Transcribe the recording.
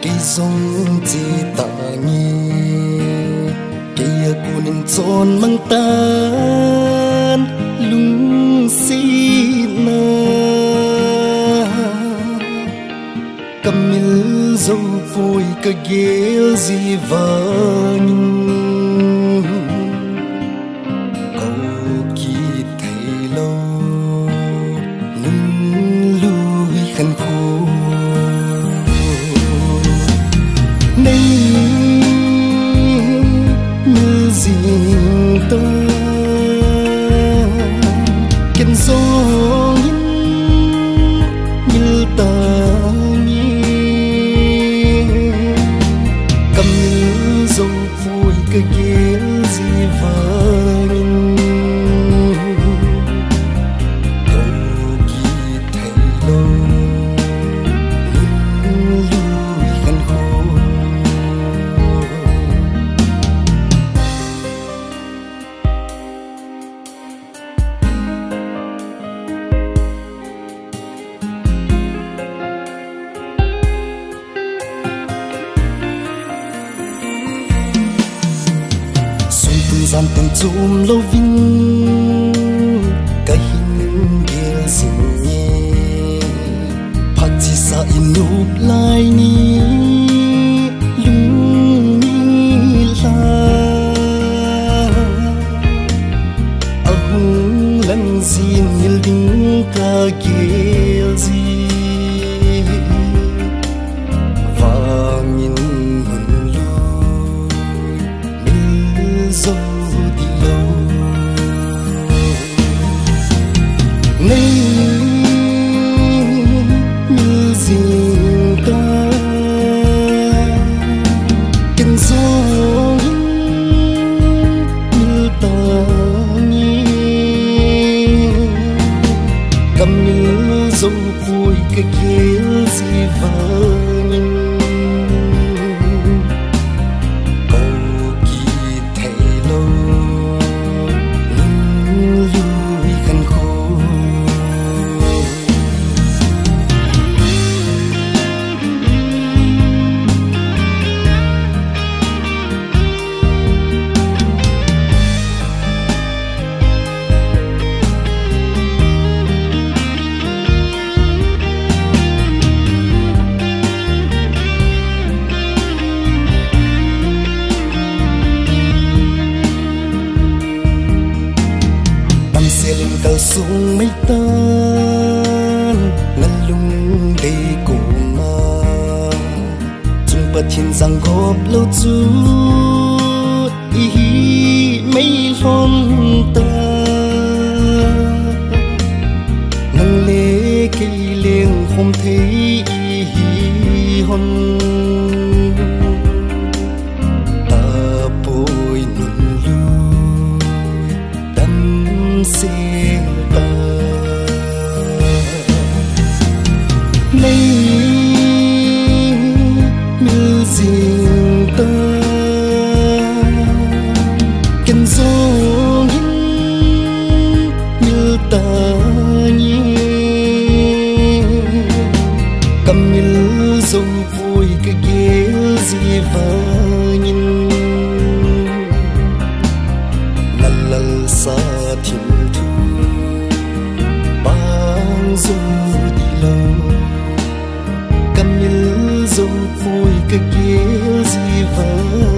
cây sông chỉ ta nghe cây cô nên tròn mang tan lung xin na camil dâu vui cả ghé gì vang gian từng chùm lâu vinh cái hình kia xinh nhẹ phát chỉ sa in nụ lại ni lung ni la ahung lần zin nil ding ka kia gì vangin hun lu nil zo dấu vui cái kia gì vang cầu kỳ thầy lâu lưu khăn khô cầu sung mấy tan ngăn lung đầy cổ mà chung bát thiên giang góp lâu chú ý mấy lon ta nâng lê cây liêng không thấy hôn ta bôi nụn lưu đắm xe dấu vui cái ghé gì vang lal lal sa thiên thu bang du đi lâu camil dấu vui cái ghé gì vang